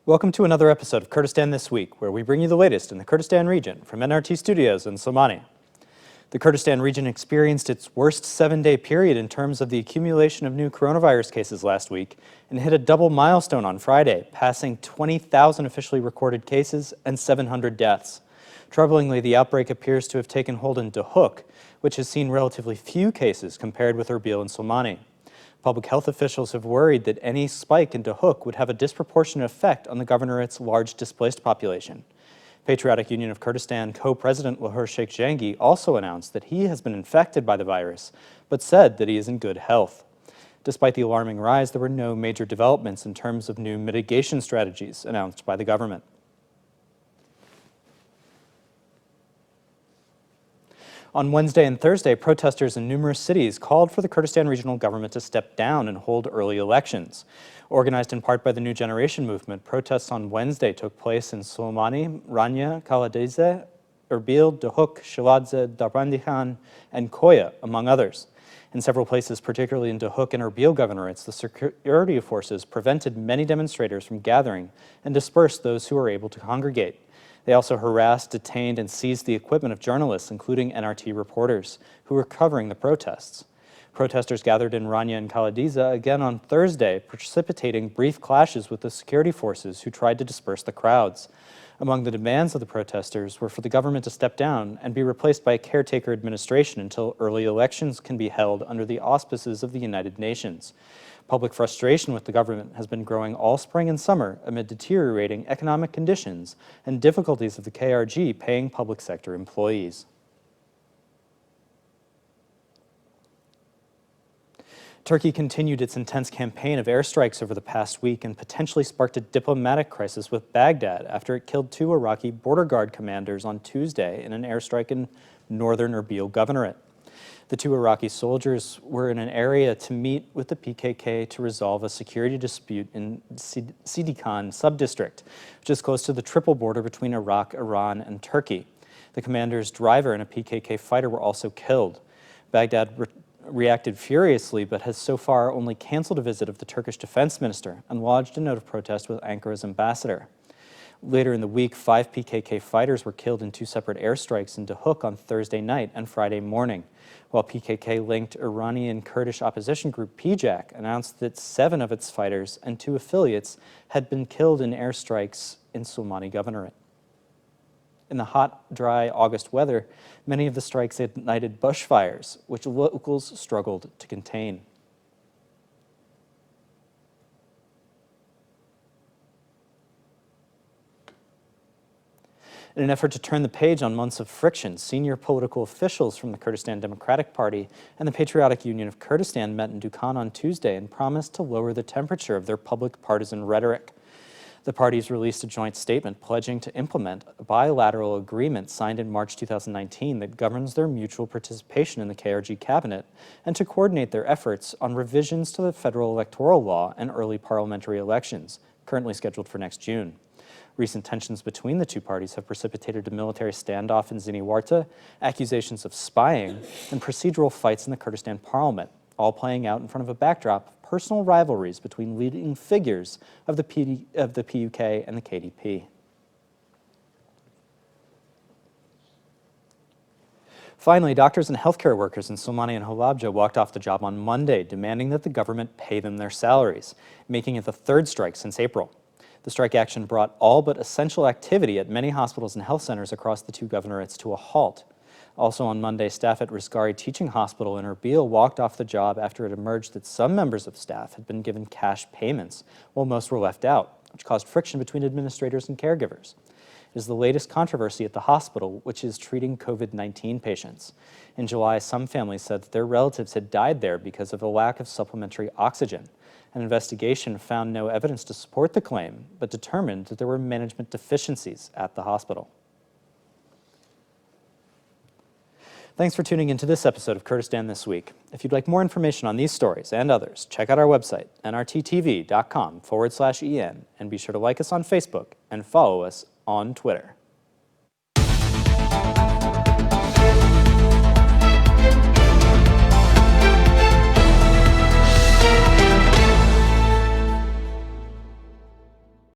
Welcome to another episode of Kurdistan This Week, where we bring you the latest in the Kurdistan region from NRT Studios in Somani. The Kurdistan region experienced its worst 7-day period in terms of the accumulation of new coronavirus cases last week and hit a double milestone on Friday, passing 20,000 officially recorded cases and 700 deaths. Troublingly, the outbreak appears to have taken hold in Duhok, which has seen relatively few cases compared with Erbil and Somani. Public health officials have worried that any spike in Duhok would have a disproportionate effect on the governorate's large displaced population. Patriotic Union of Kurdistan co-president Lahur Sheikh Jangi also announced that he has been infected by the virus, but said that he is in good health. Despite the alarming rise, there were no major developments in terms of new mitigation strategies announced by the government. On Wednesday and Thursday, protesters in numerous cities called for the Kurdistan regional government to step down and hold early elections. Organized in part by the New Generation movement, protests on Wednesday took place in Somani, Rania, Kaladize, Erbil, Duhok, Shiladze, Darbandihan, and Koya, among others. In several places, particularly in Duhok and Erbil governorates, the security forces prevented many demonstrators from gathering and dispersed those who were able to congregate. They also harassed, detained, and seized the equipment of journalists, including NRT reporters, who were covering the protests. Protesters gathered in Rania and Kaladize again on Thursday, precipitating brief clashes with the security forces who tried to disperse the crowds. Among the demands of the protesters were for the government to step down and be replaced by a caretaker administration until early elections can be held under the auspices of the United Nations. Public frustration with the government has been growing all spring and summer amid deteriorating economic conditions and difficulties of the KRG paying public sector employees. Turkey continued its intense campaign of airstrikes over the past week and potentially sparked a diplomatic crisis with Baghdad after it killed 2 Iraqi border guard commanders on Tuesday in an airstrike in northern Erbil Governorate. The 2 Iraqi soldiers were in an area to meet with the PKK to resolve a security dispute in Sidikan subdistrict, which is close to the triple border between Iraq, Iran, and Turkey. The commander's driver and a PKK fighter were also killed. Baghdad reacted furiously, but has so far only canceled a visit of the Turkish defense minister and lodged a note of protest with Ankara's ambassador. Later in the week, 5 PKK fighters were killed in 2 separate airstrikes in Duhok on Thursday night and Friday morning, while PKK-linked Iranian Kurdish opposition group PJAK announced that 7 of its fighters and 2 affiliates had been killed in airstrikes in Somani Governorate. In the hot, dry August weather, many of the strikes ignited bushfires, which locals struggled to contain. In an effort to turn the page on months of friction, senior political officials from the Kurdistan Democratic Party and the Patriotic Union of Kurdistan met in Dukan on Tuesday and promised to lower the temperature of their public partisan rhetoric. The parties released a joint statement pledging to implement a bilateral agreement signed in March 2019 that governs their mutual participation in the KRG cabinet and to coordinate their efforts on revisions to the federal electoral law and early parliamentary elections, currently scheduled for next June. Recent tensions between the 2 parties have precipitated a military standoff in Ziniwarta, accusations of spying, and procedural fights in the Kurdistan parliament, all playing out in front of a backdrop of personal rivalries between leading figures of the PUK and the KDP. Finally, doctors and healthcare workers in Somani and Halabja walked off the job on Monday, demanding that the government pay them their salaries, making it the 3rd strike since April. The strike action brought all but essential activity at many hospitals and health centers across the 2 governorates to a halt. Also on Monday, staff at Rizgari Teaching Hospital in Erbil walked off the job after it emerged that some members of staff had been given cash payments, while most were left out, which caused friction between administrators and caregivers. It is the latest controversy at the hospital, which is treating COVID-19 patients. In July, some families said that their relatives had died there because of a lack of supplementary oxygen. An investigation found no evidence to support the claim, but determined that there were management deficiencies at the hospital. Thanks for tuning into this episode of Kurdistan This Week. If you'd like more information on these stories and others, check out our website, nrttv.com/en, and be sure to like us on Facebook and follow us on Twitter.